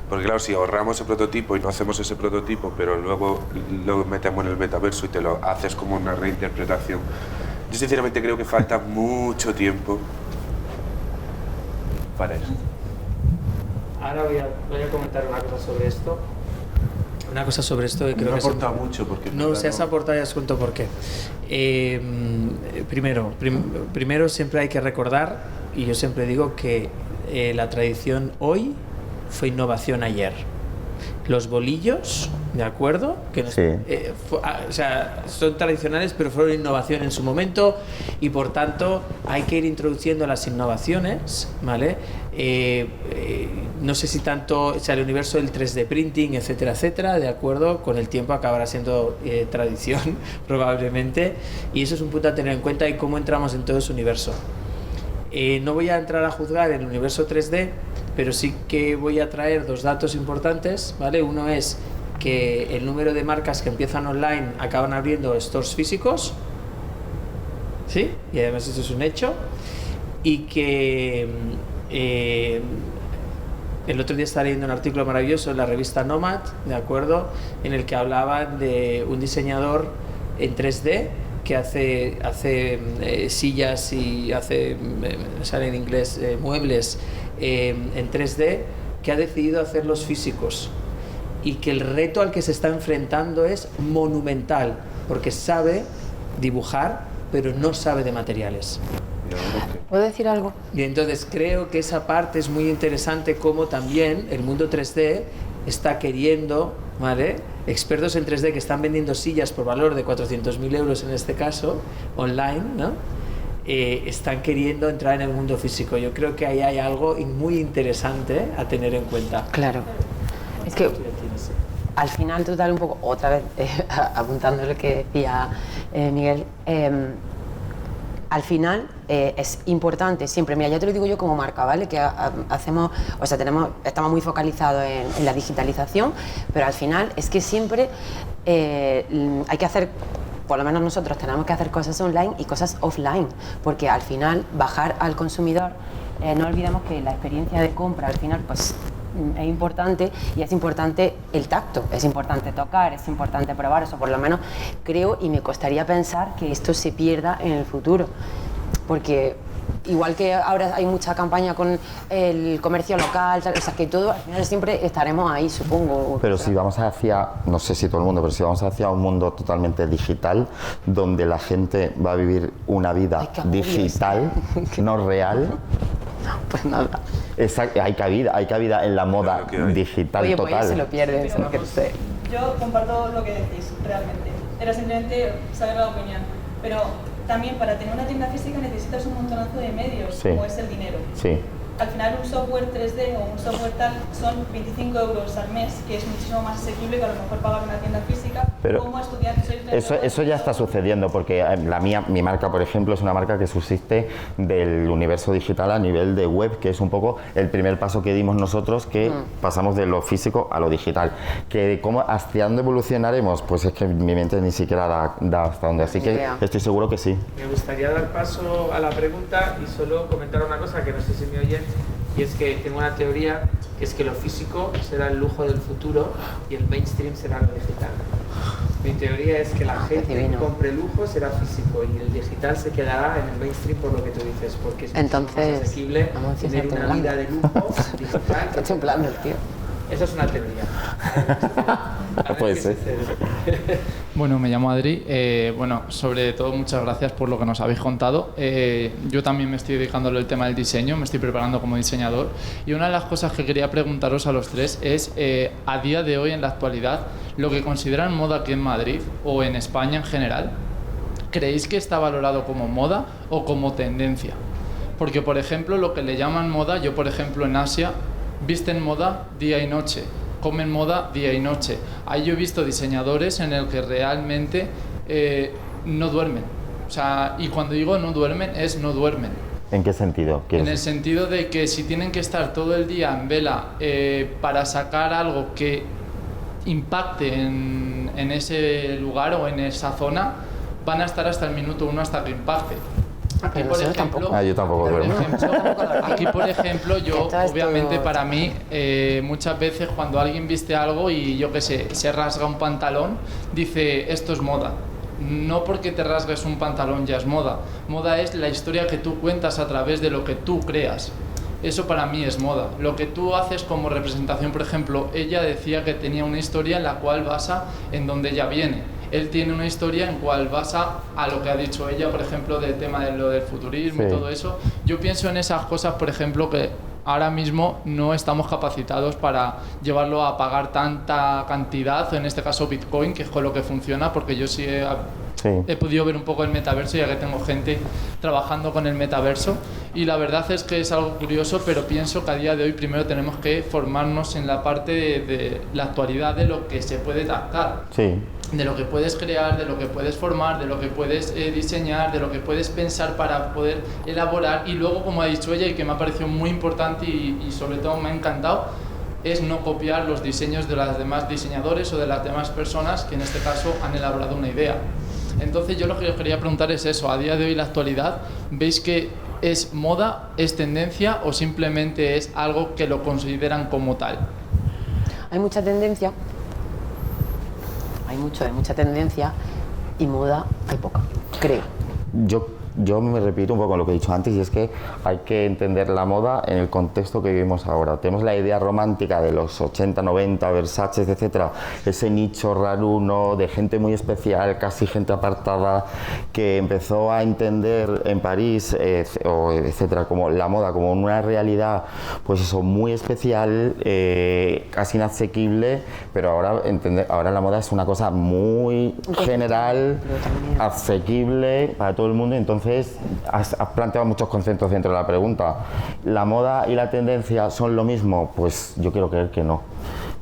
Porque claro, si ahorramos ese prototipo y no hacemos ese prototipo, pero luego lo metemos en el metaverso y te lo haces como una reinterpretación, yo sinceramente creo que falta mucho tiempo para eso. Ahora voy a comentar una cosa sobre esto. Una cosa sobre esto que creo no que... No ha aportado mucho porque... No, se has aportado y has cuento por qué. Primero siempre hay que recordar, y yo siempre digo que la tradición hoy fue innovación ayer. Los bolillos, ¿de acuerdo? Que sí. Son tradicionales, pero fueron innovación en su momento y por tanto hay que ir introduciendo las innovaciones, ¿vale? No sé si tanto, el universo del 3D printing, etcétera, etcétera, ¿de acuerdo? Con el tiempo acabará siendo tradición, probablemente, y eso es un punto a tener en cuenta y cómo entramos en todo ese universo. No voy a entrar a juzgar el universo 3D, pero sí que voy a traer 2 datos importantes, ¿vale? Uno es que el número de marcas que empiezan online acaban abriendo stores físicos, ¿sí? Y además eso es un hecho. Y que el otro día estaba leyendo un artículo maravilloso en la revista Nomad, ¿de acuerdo? En el que hablaban de un diseñador en 3D, que hace sillas y hace, sale en inglés, muebles en 3D, que ha decidido hacerlos físicos, y que el reto al que se está enfrentando es monumental, porque sabe dibujar, pero no sabe de materiales. ¿Puedo decir algo? Y entonces creo que esa parte es muy interesante, como también el mundo 3D está queriendo, ¿vale?, expertos en 3D que están vendiendo sillas por valor de 400.000 euros en este caso, online, ¿no?, están queriendo entrar en el mundo físico. Yo creo que ahí hay algo muy interesante a tener en cuenta. Claro. Es que al final, total, un poco, otra vez, apuntando lo que decía Miguel, al final es importante siempre, mira, ya te lo digo yo como marca, ¿vale?, que hacemos, o sea, estamos muy focalizados en la digitalización, pero al final es que siempre hay que hacer, por lo menos nosotros tenemos que hacer cosas online y cosas offline, porque al final bajar al consumidor, no olvidemos que la experiencia de compra al final pues es importante, y es importante el tacto, es importante tocar, es importante probar, eso por lo menos creo, y me costaría pensar que esto se pierda en el futuro, porque igual que ahora hay mucha campaña con el comercio local, o sea, que todo, al final siempre estaremos ahí, supongo. Pero si vamos hacia, no sé si todo el mundo, pero si vamos hacia un mundo totalmente digital, donde la gente va a vivir una vida digital, no real. Pues nada. Hay cabida en la moda digital. Oye, total. Pues se lo pierde, eso que sé. Yo comparto lo que decís, realmente. Era simplemente saber la opinión. Pero también para tener una tienda física necesitas un montonazo de medios, Sí. como es el dinero. Sí. Al final un software 3D o un software tal son 25 euros al mes, que es muchísimo más asequible que a lo mejor pagar una tienda física. Pero como estudiante soy emprendedor. eso ya está sucediendo, porque mi marca, por ejemplo, es una marca que subsiste del universo digital a nivel de web, que es un poco el primer paso que dimos nosotros, que pasamos de lo físico a lo digital. Que ¿hacia dónde evolucionaremos? Pues es que mi mente ni siquiera da hasta dónde, así que estoy seguro que sí. Me gustaría dar paso a la pregunta y solo comentar una cosa que no sé si me oyen, y es que tengo una teoría, que es que lo físico será el lujo del futuro y el mainstream será lo digital. Mi teoría es que la gente que compre lujo será físico y el digital se quedará en el mainstream, por lo que tú dices, porque es entonces, más asequible tener una vida de lujo digital. Está temblando el tío. Eso es una teoría. Puede ser. Bueno, me llamo Adri. Bueno, sobre todo muchas gracias por lo que nos habéis contado. Yo también me estoy dedicando al tema del diseño, me estoy preparando como diseñador, y una de las cosas que quería preguntaros a los tres es, a día de hoy, en la actualidad, lo que consideran moda aquí en Madrid o en España en general, ¿creéis que está valorado como moda o como tendencia? Porque, por ejemplo, lo que le llaman moda, yo por ejemplo en Asia, visten moda día y noche, comen moda día y noche. Ahí yo he visto diseñadores en el que realmente no duermen. O sea, y cuando digo no duermen, es no duermen. ¿En qué sentido? En el sentido de que si tienen que estar todo el día en vela para sacar algo que impacte en ese lugar o en esa zona, van a estar hasta el minuto 1 hasta que impacte. Aquí, por ejemplo, yo tampoco duermo. Aquí, por ejemplo, yo, obviamente, para mí, muchas veces cuando alguien viste algo y yo qué sé, se rasga un pantalón, dice, esto es moda. No porque te rasgues un pantalón ya es moda. Moda es la historia que tú cuentas a través de lo que tú creas. Eso para mí es moda. Lo que tú haces como representación, por ejemplo, ella decía que tenía una historia en la cual basa en donde ella viene. Él tiene una historia en cual basa a lo que ha dicho ella, por ejemplo, del tema de lo del futurismo y todo eso. Yo pienso en esas cosas, por ejemplo, que ahora mismo no estamos capacitados para llevarlo a pagar tanta cantidad, en este caso Bitcoin, que es con lo que funciona, porque yo sí he podido ver un poco el metaverso, ya que tengo gente trabajando con el metaverso, y la verdad es que es algo curioso, pero pienso que a día de hoy primero tenemos que formarnos en la parte de la actualidad, de lo que se puede captar. Sí. De lo que puedes crear, de lo que puedes formar, de lo que puedes diseñar, de lo que puedes pensar para poder elaborar, y luego, como ha dicho ella y que me ha parecido muy importante y sobre todo me ha encantado, es no copiar los diseños de los demás diseñadores o de las demás personas que en este caso han elaborado una idea. Entonces yo lo que os quería preguntar es eso, a día de hoy, en la actualidad, ¿veis que es moda, es tendencia o simplemente es algo que lo consideran como tal? Hay mucha tendencia. Hay mucha tendencia, y moda hay poca, creo. Yo me repito un poco lo que he dicho antes, y es que hay que entender la moda en el contexto que vivimos ahora. Tenemos la idea romántica de los 80, 90, Versace, etcétera, ese nicho raruno de gente muy especial, casi gente apartada, que empezó a entender en París, etcétera, como la moda como una realidad, pues eso, muy especial, casi inasequible, pero ahora la moda es una cosa muy general, asequible para todo el mundo. Entonces has planteado muchos conceptos dentro de la pregunta. ¿La moda y la tendencia son lo mismo? Pues yo quiero creer que no.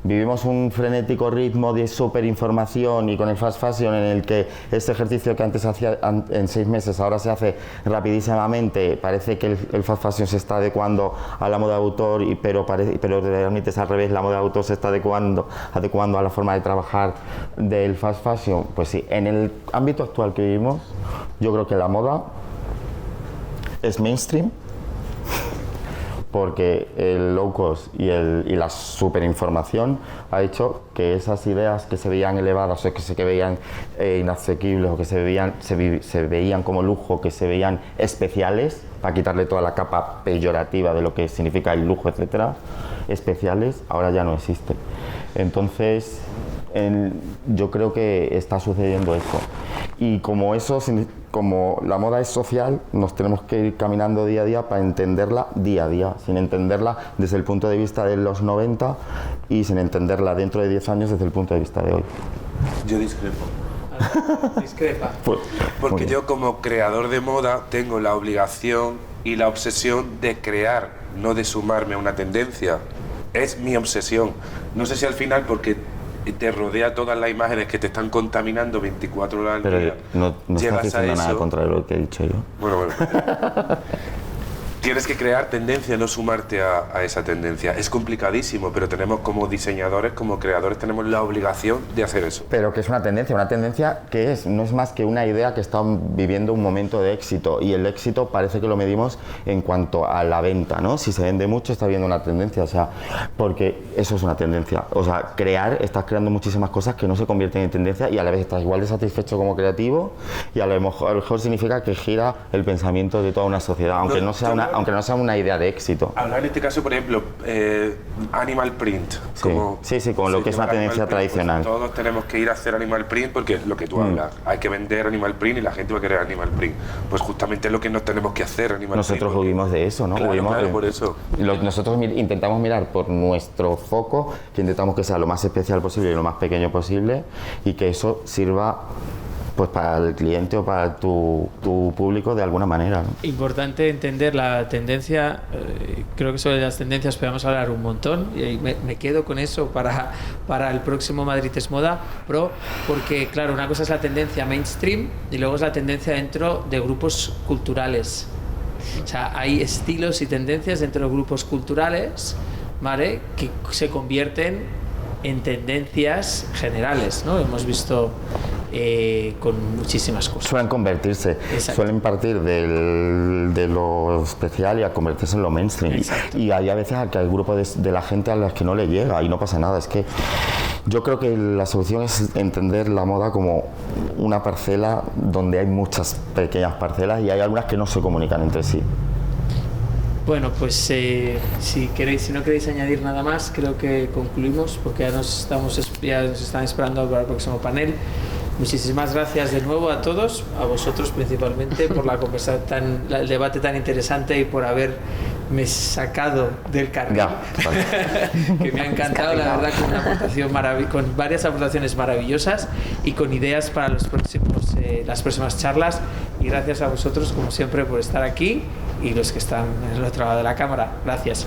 Vivimos un frenético ritmo de superinformación y con el fast fashion, en el que este ejercicio que antes hacía en 6 meses ahora se hace rapidísimamente. Parece que el fast fashion se está adecuando a la moda de autor, pero realmente es al revés, la moda de autor se está adecuando a la forma de trabajar del fast fashion. Pues sí, en el ámbito actual que vivimos, yo creo que la moda es mainstream, porque el low cost y la superinformación ha hecho que esas ideas que se veían elevadas o que se veían inasequibles o que se veían como lujo, que se veían especiales, para quitarle toda la capa peyorativa de lo que significa el lujo, etcétera, especiales, ahora ya no existen. Entonces, yo creo que está sucediendo eso. Y como la moda es social, nos tenemos que ir caminando día a día para entenderla día a día, sin entenderla desde el punto de vista de los 90 y sin entenderla dentro de 10 años desde el punto de vista de hoy. Yo discrepo. Discrepa. Porque yo, como creador de moda, tengo la obligación y la obsesión de crear, no de sumarme a una tendencia. Es mi obsesión. No sé si al final, porque te rodea todas las imágenes que te están contaminando 24 horas al día. Pero no estás diciendo nada contra lo que he dicho yo. Bueno. Tienes que crear tendencia, no sumarte a esa tendencia. Es complicadísimo, pero tenemos, como diseñadores, como creadores, tenemos la obligación de hacer eso. Pero que es una tendencia que no es más que una idea que está viviendo un momento de éxito, y el éxito parece que lo medimos en cuanto a la venta, ¿no? Si se vende mucho, está viendo una tendencia, o sea, porque eso es una tendencia. O sea, estás creando muchísimas cosas que no se convierten en tendencia, y a la vez estás igual de satisfecho como creativo, y a lo mejor significa que gira el pensamiento de toda una sociedad, aunque no sea una idea de éxito. Hablar en este caso, por ejemplo, animal print. Como lo que es una tendencia tradicional. Pues todos tenemos que ir a hacer animal print, porque es lo que tú hablas. Hay que vender animal print y la gente va a querer animal print. Pues justamente es lo que nos tenemos que hacer, animal print. Nosotros huimos de eso, ¿no? Claro, por eso. Nosotros intentamos mirar por nuestro foco, que intentamos que sea lo más especial posible y lo más pequeño posible, y que eso sirva pues para el cliente o para tu público de alguna manera, ¿no? Importante entender la tendencia. Creo que sobre las tendencias podemos hablar un montón, y me quedo con eso para el próximo Madrid es Moda Pro, porque claro, una cosa es la tendencia mainstream y luego es la tendencia dentro de grupos culturales. O sea, hay estilos y tendencias dentro de grupos culturales, ¿vale?, que se convierten en tendencias generales, ¿no? Hemos visto con muchísimas cosas. Suelen convertirse. Exacto. Suelen partir de lo especial y a convertirse en lo mainstream. Exacto. Y hay a veces que hay grupos de la gente a las que no le llega y no pasa nada. Es que yo creo que la solución es entender la moda como una parcela donde hay muchas pequeñas parcelas y hay algunas que no se comunican entre sí. Bueno, pues si no queréis añadir nada más, creo que concluimos, porque ya nos están esperando para el próximo panel. Muchísimas gracias de nuevo a todos, a vosotros principalmente, por la conversación, el debate tan interesante y por haberme sacado del carril. Que me ha encantado, la verdad, con varias aportaciones maravillosas y con ideas para las próximas charlas. Y gracias a vosotros, como siempre, por estar aquí, y los que están en el otro lado de la cámara. Gracias.